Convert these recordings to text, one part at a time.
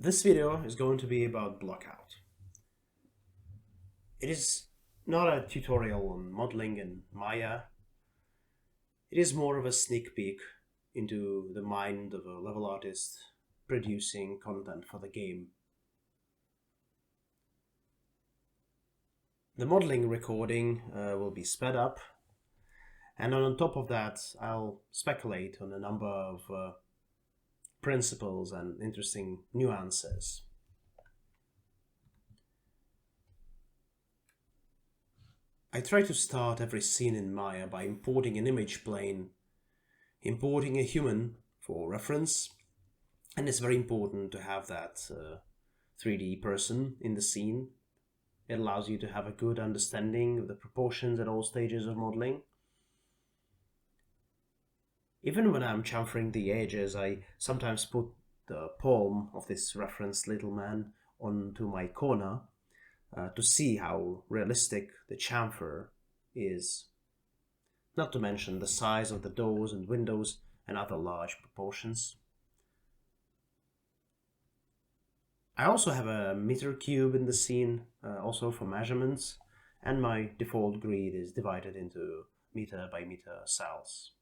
This video is going to be about Blockout. It is not a tutorial on modeling in Maya. It is more of a sneak peek into the mind of a level artist producing content for the game. The modeling recording will be sped up, and on top of that I'll speculate on a number of principles and interesting nuances. I try to start every scene in Maya by importing an image plane, importing a human for reference, and it's very important to have that 3D person in the scene. It allows you to have a good understanding of the proportions at all stages of modeling. Even when I'm chamfering the edges, I sometimes put the palm of this reference little man onto my corner to see how realistic the chamfer is. Not to mention the size of the doors and windows and other large proportions. I also have a meter cube in the scene, also for measurements, and my default grid is divided into meter by meter cells.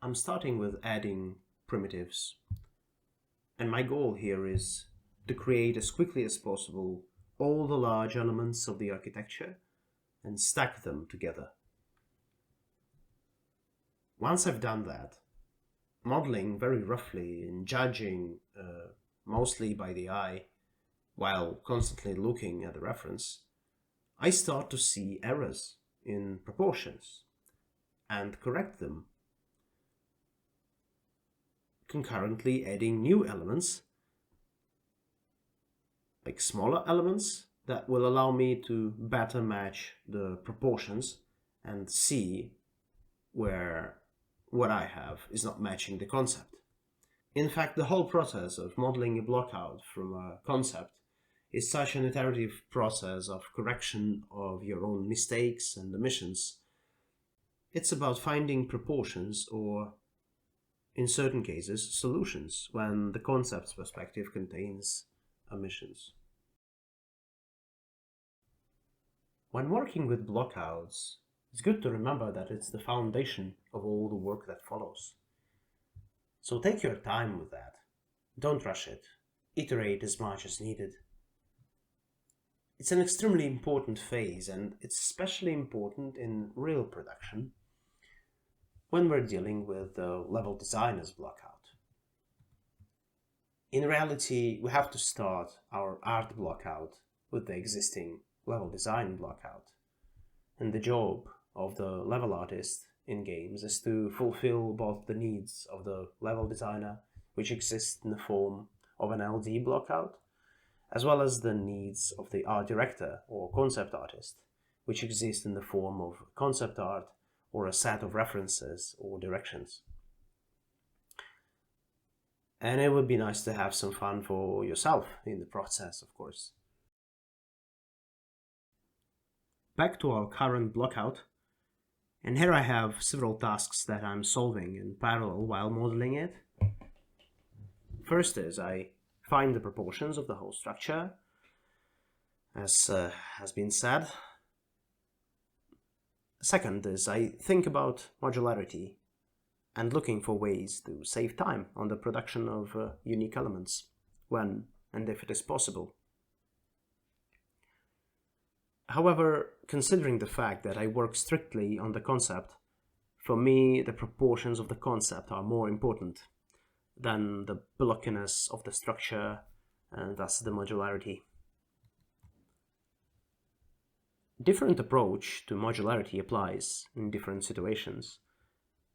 I'm starting with adding primitives, and my goal here is to create as quickly as possible all the large elements of the architecture and stack them together. Once I've done that, modeling very roughly and judging mostly by the eye while constantly looking at the reference, I start to see errors in proportions and correct them, concurrently adding new elements, like smaller elements, that will allow me to better match the proportions and see where what I have is not matching the concept. In fact, the whole process of modeling a blockout from a concept is such an iterative process of correction of your own mistakes and omissions. It's about finding proportions, or in certain cases, solutions, when the concept's perspective contains omissions. When working with blockouts, it's good to remember that it's the foundation of all the work that follows. So take your time with that. Don't rush it. Iterate as much as needed. It's an extremely important phase, and it's especially important in real production when we're dealing with the level designer's blockout. In reality, we have to start our art blockout with the existing level design blockout. And the job of the level artist in games is to fulfill both the needs of the level designer, which exists in the form of an LD blockout, as well as the needs of the art director or concept artist, which exist in the form of concept art or a set of references or directions. And it would be nice to have some fun for yourself in the process, of course. Back to our current blockout, and here I have several tasks that I'm solving in parallel while modeling it. First is I find the proportions of the whole structure, as has been said. Second is I think about modularity and looking for ways to save time on the production of unique elements, when and if it is possible. However, considering the fact that I work strictly on the concept, for me the proportions of the concept are more important than the blockiness of the structure and thus the modularity. Different approach to modularity applies in different situations,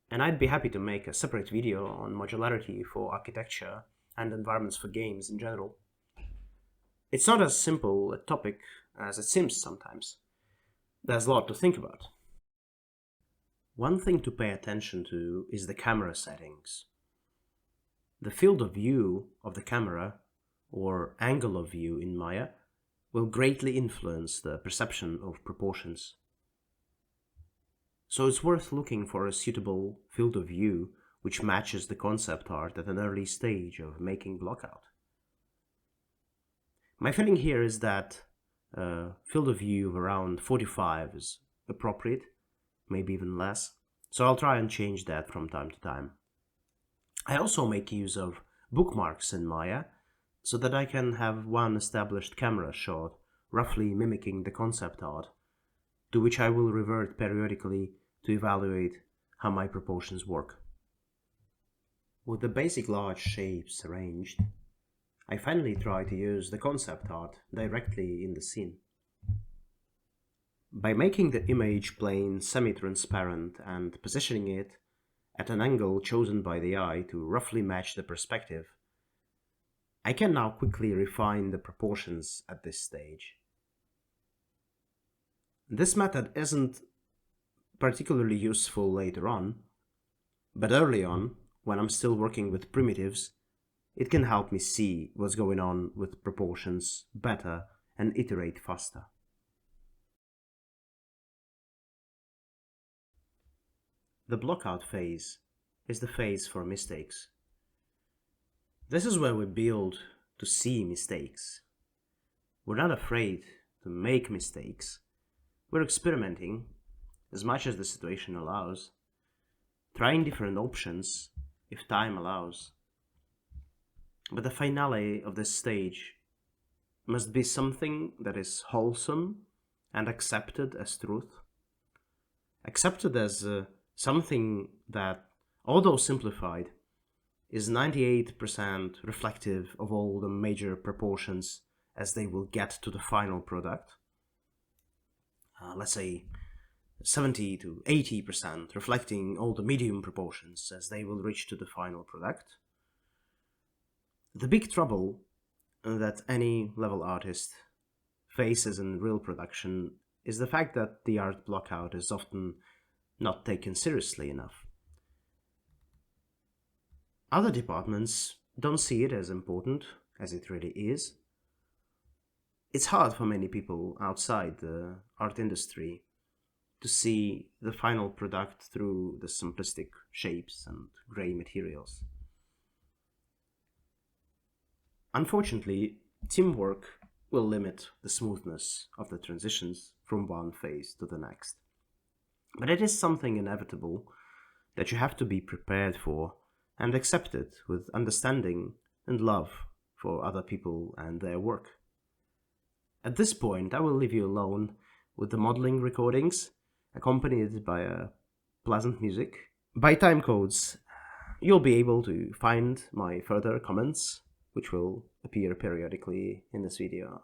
and I'd be happy to make a separate video on modularity for architecture and environments for games in general. It's not as simple a topic as it seems sometimes. There's a lot to think about. One thing to pay attention to is the camera settings. The field of view of the camera, or angle of view in Maya, will greatly influence the perception of proportions. So it's worth looking for a suitable field of view which matches the concept art at an early stage of making Blockout. My feeling here is that field of view of around 45 is appropriate, maybe even less, so I'll try and change that from time to time. I also make use of bookmarks in Maya, so that I can have one established camera shot roughly mimicking the concept art, to which I will revert periodically to evaluate how my proportions work. With the basic large shapes arranged, I finally try to use the concept art directly in the scene. By making the image plane semi-transparent and positioning it at an angle chosen by the eye to roughly match the perspective, I can now quickly refine the proportions at this stage. This method isn't particularly useful later on, but early on, when I'm still working with primitives, it can help me see what's going on with proportions better and iterate faster. The blockout phase is the phase for mistakes. This is where we build to see mistakes. We're not afraid to make mistakes. We're experimenting as much as the situation allows, trying different options if time allows. But the finale of this stage must be something that is wholesome and accepted as truth. Accepted as something that, although simplified, is 98% reflective of all the major proportions as they will get to the final product. Let's say 70 to 80% reflecting all the medium proportions as they will reach to the final product. The big trouble that any level artist faces in real production is the fact that the art blockout is often not taken seriously enough. Other departments don't see it as important as it really is. It's hard for many people outside the art industry to see the final product through the simplistic shapes and grey materials. Unfortunately, teamwork will limit the smoothness of the transitions from one phase to the next. But it is something inevitable that you have to be prepared for and accept it with understanding and love for other people and their work. At this point, I will leave you alone with the modeling recordings, accompanied by a pleasant music. By Timecodes, you'll be able to find my further comments, which will appear periodically in this video.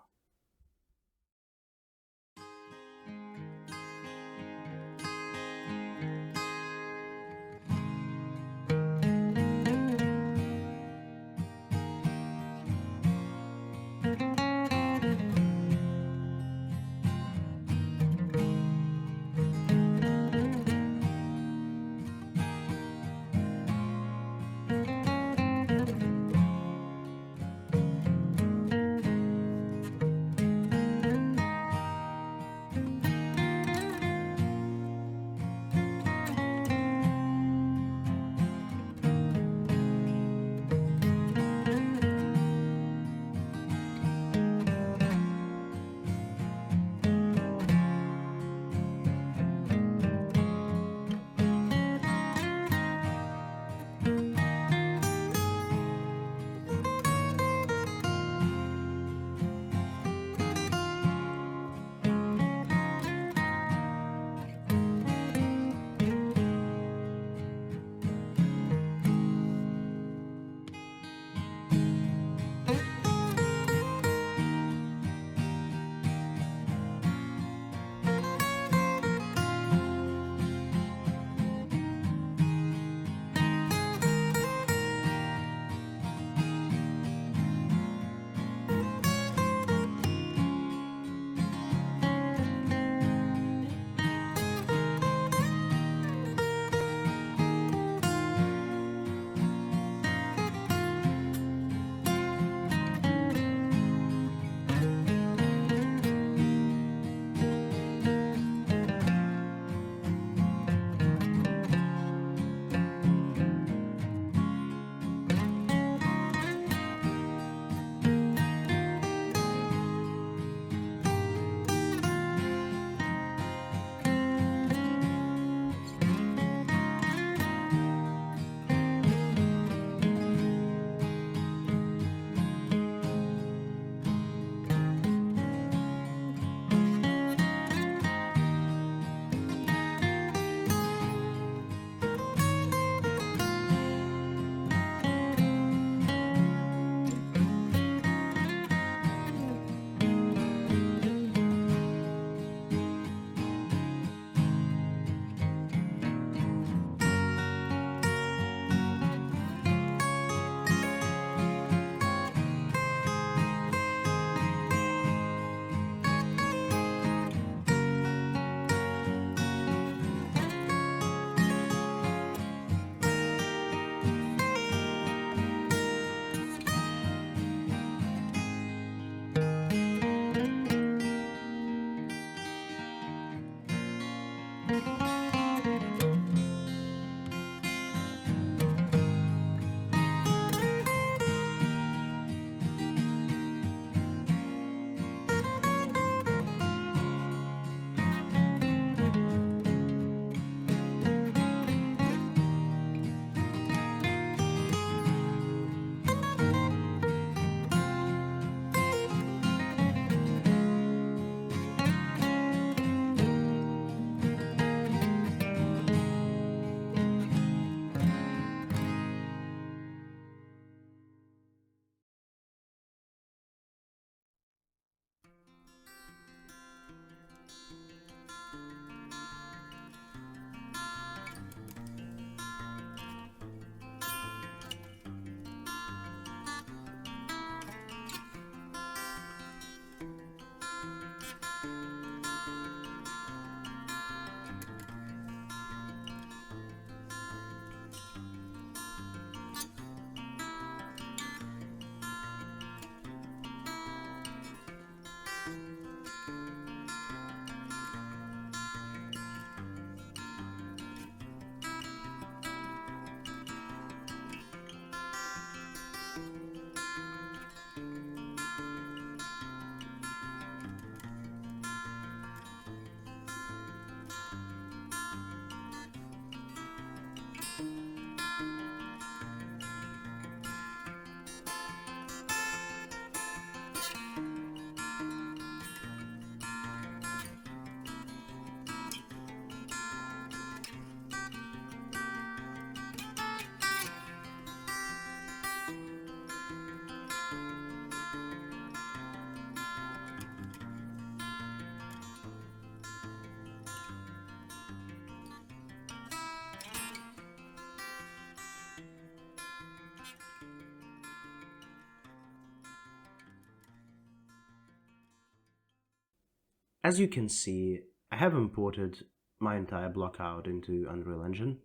As you can see, I have imported my entire Blockout into Unreal Engine.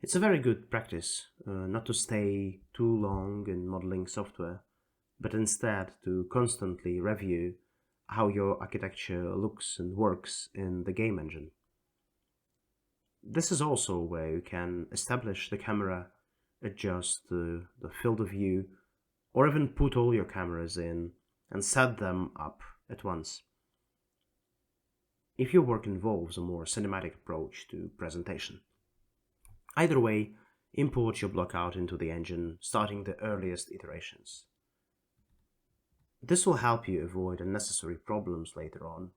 It's a very good practice not to stay too long in modeling software, but instead to constantly review how your architecture looks and works in the game engine. This is also where you can establish the camera, adjust the field of view, or even put all your cameras in and set them up at once, if your work involves a more cinematic approach to presentation. Either way, import your blockout into the engine, starting the earliest iterations. This will help you avoid unnecessary problems later on.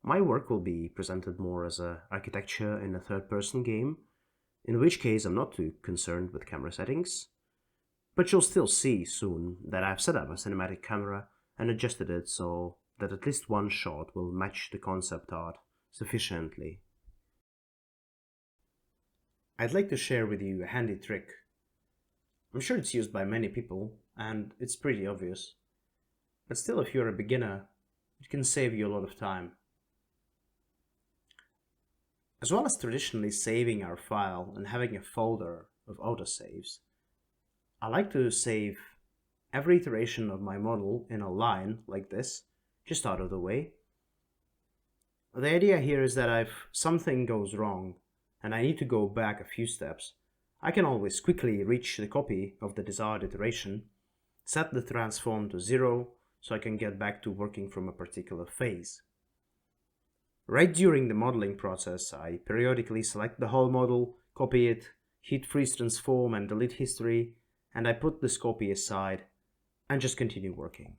My work will be presented more as an architecture in a third-person game, in which case I'm not too concerned with camera settings, but you'll still see soon that I've set up a cinematic camera and adjusted it so that at least one shot will match the concept art sufficiently. I'd like to share with you a handy trick. I'm sure it's used by many people, and it's pretty obvious. But still, if you're a beginner, it can save you a lot of time. As well as traditionally saving our file and having a folder of autosaves, I like to save every iteration of my model in a line like this, just out of the way. The idea here is that if something goes wrong and I need to go back a few steps, I can always quickly reach the copy of the desired iteration, set the transform to 0 so I can get back to working from a particular phase. Right during the modeling process, I periodically select the whole model, copy it, hit freeze transform and delete history, and I put this copy aside and just continue working.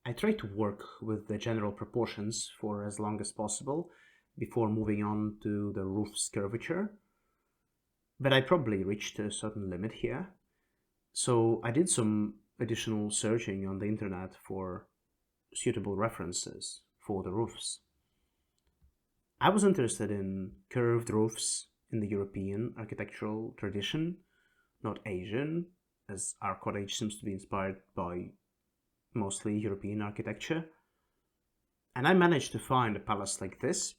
I try to work with the general proportions for as long as possible before moving on to the roof's curvature, but I probably reached a certain limit here. So I did some additional searching on the internet for suitable references for the roofs. I was interested in curved roofs in the European architectural tradition, not Asian, as our cottage seems to be inspired by mostly European architecture. And I managed to find a palace like this,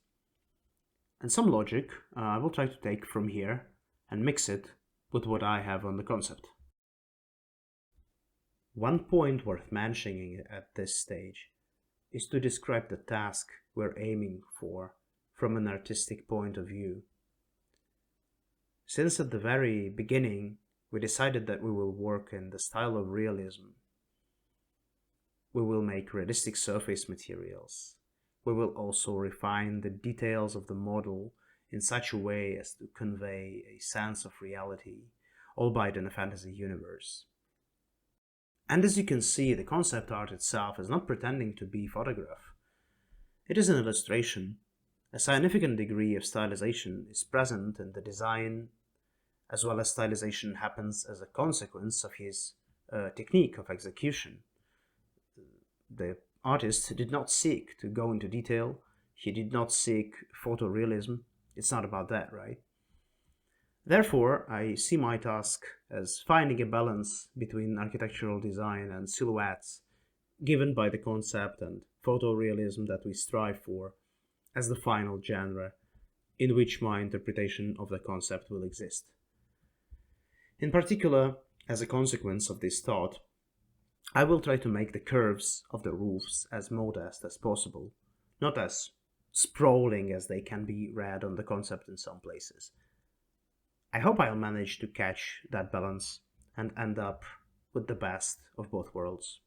and some logic I will try to take from here and mix it with what I have on the concept. One point worth mentioning at this stage is to describe the task we're aiming for from an artistic point of view. Since at the very beginning we decided that we will work in the style of realism, we will make realistic surface materials. We will also refine the details of the model in such a way as to convey a sense of reality, albeit in a fantasy universe. And as you can see, the concept art itself is not pretending to be photograph. It is an illustration. A significant degree of stylization is present in the design, as well as stylization happens as a consequence of his technique of execution. The artist did not seek to go into detail, he did not seek photorealism. It's not about that, right? Therefore, I see my task as finding a balance between architectural design and silhouettes given by the concept and photorealism that we strive for as the final genre in which my interpretation of the concept will exist. In particular, as a consequence of this thought, I will try to make the curves of the roofs as modest as possible, not as sprawling as they can be read on the concept in some places. I hope I'll manage to catch that balance and end up with the best of both worlds.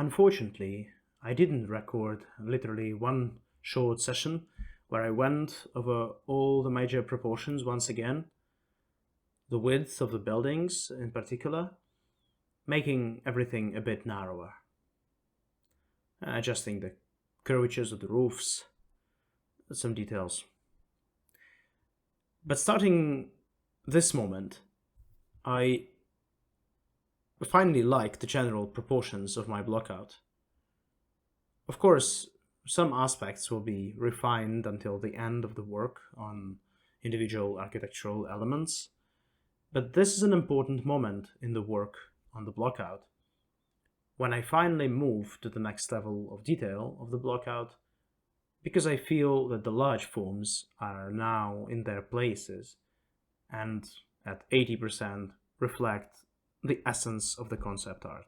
Unfortunately, I didn't record literally one short session where I went over all the major proportions once again, the width of the buildings in particular, making everything a bit narrower, adjusting the curvatures of the roofs, some details. But starting this moment, I finally like the general proportions of my blockout. Of course, some aspects will be refined until the end of the work on individual architectural elements, but this is an important moment in the work on the blockout. When I finally move to the next level of detail of the blockout, because I feel that the large forms are now in their places and at 80% reflect the essence of the concept art.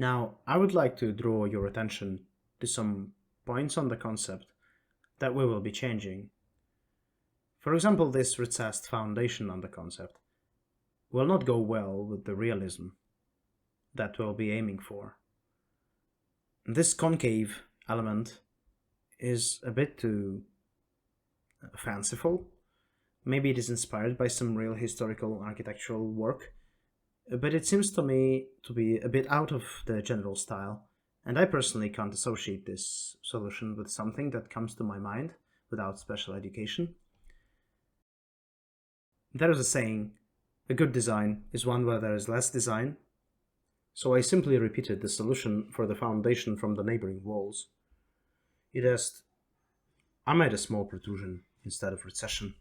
Now, I would like to draw your attention to some points on the concept that we will be changing. For example, this recessed foundation on the concept will not go well with the realism that we'll be aiming for. This concave element is a bit too fanciful. Maybe it is inspired by some real historical architectural work, but it seems to me to be a bit out of the general style, and I personally can't associate this solution with something that comes to my mind without special education. There is a saying, a good design is one where there is less design, so I simply repeated the solution for the foundation from the neighboring walls. I made a small protrusion instead of recession.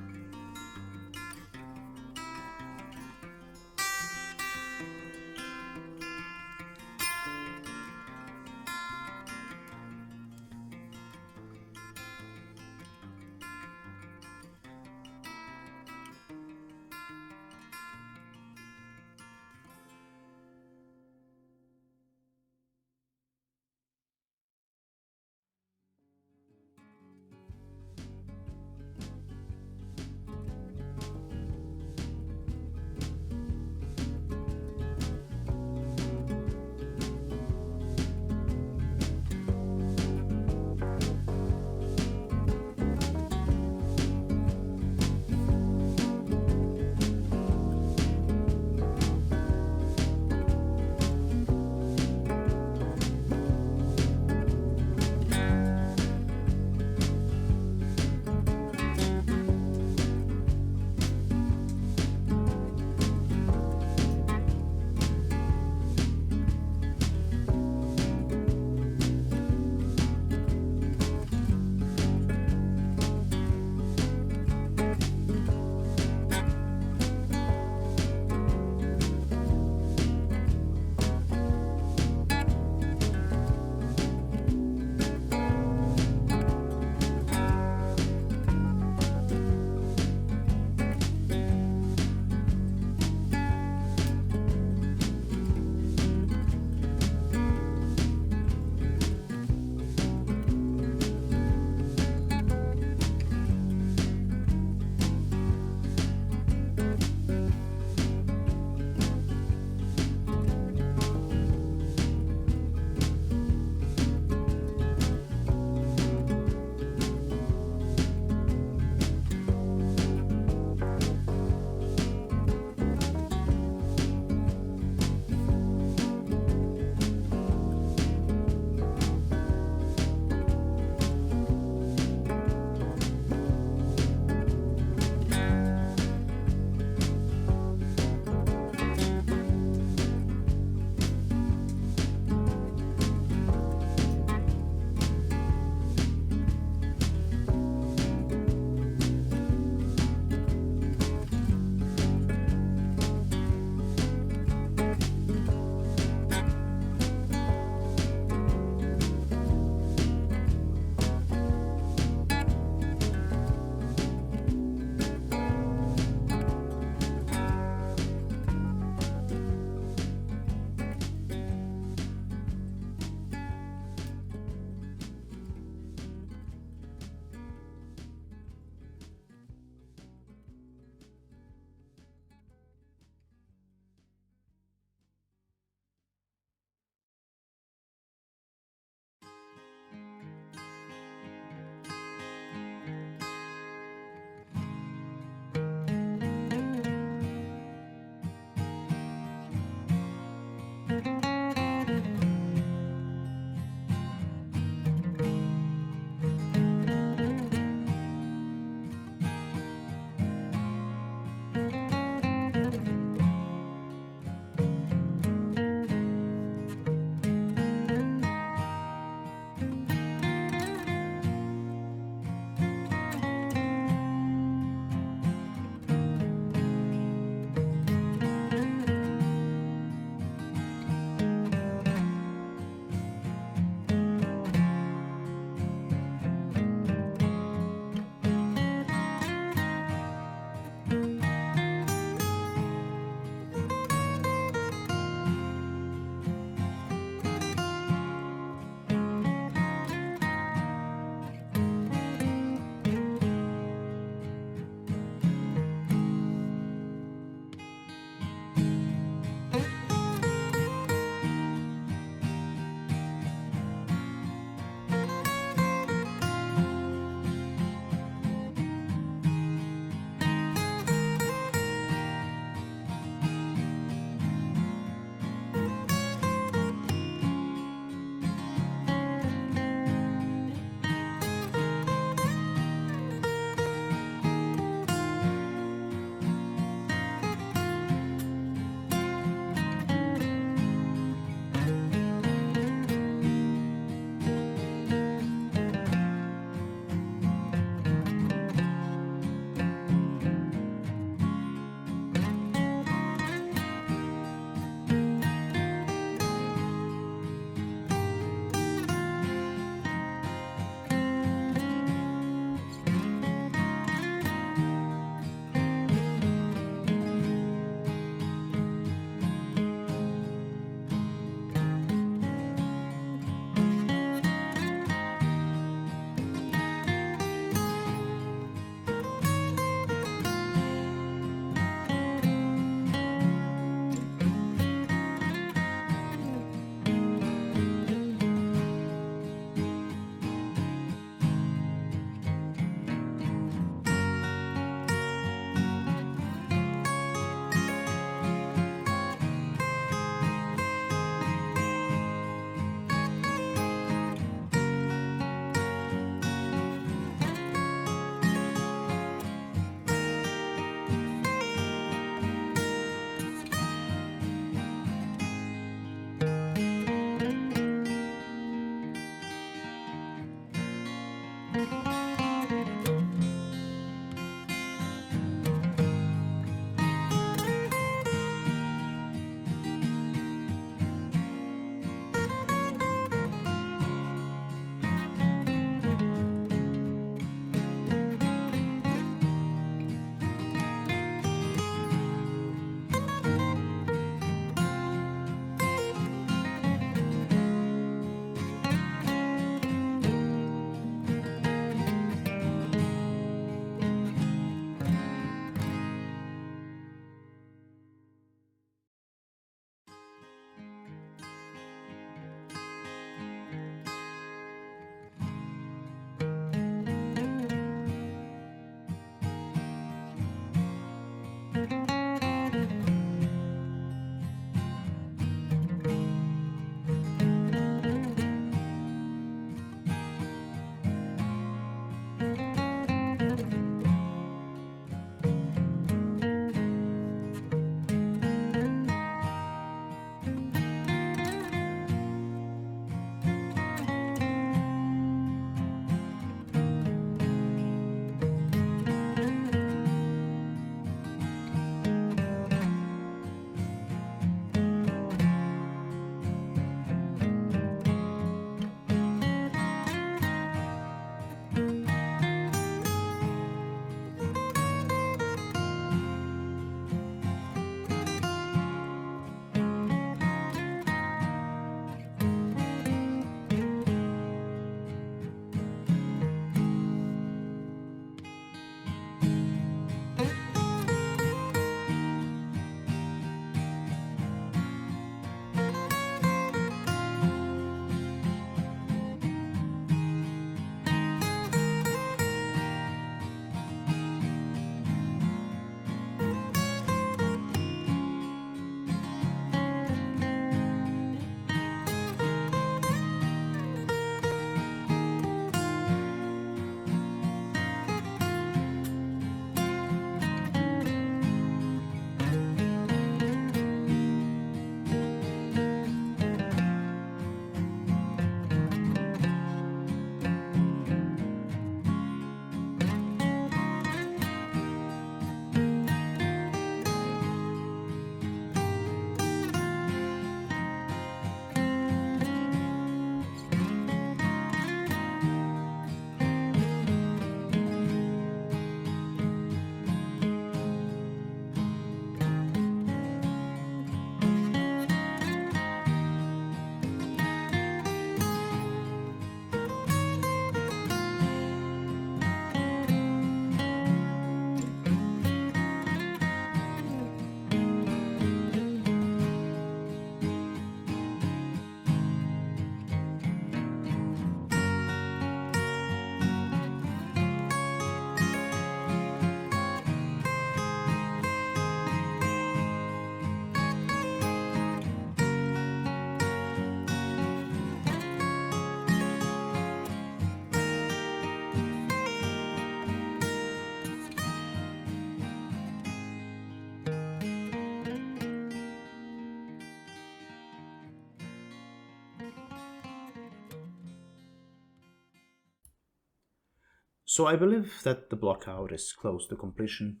So I believe that the blockout is close to completion.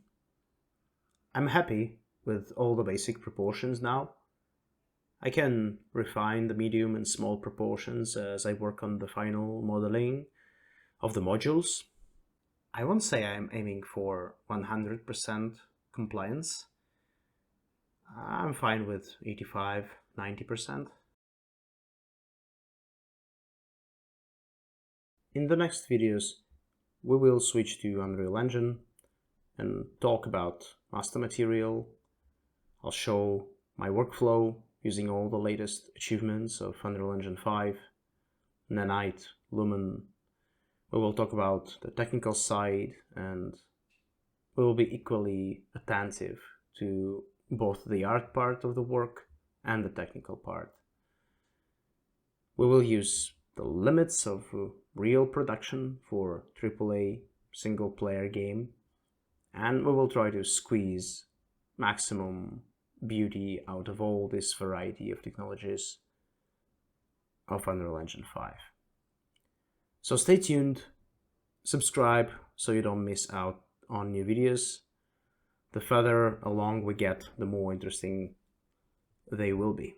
I'm happy with all the basic proportions now. I can refine the medium and small proportions as I work on the final modeling of the modules. I won't say I'm aiming for 100% compliance. I'm fine with 85, 90%. In the next videos, we will switch to Unreal Engine and talk about master material. I'll show my workflow using all the latest achievements of Unreal Engine 5, Nanite, Lumen. We will talk about the technical side, and we will be equally attentive to both the art part of the work and the technical part. We will use the limits of real production for AAA single-player game, and we will try to squeeze maximum beauty out of all this variety of technologies of Unreal Engine 5. So stay tuned, subscribe so you don't miss out on new videos. The further along we get, the more interesting they will be.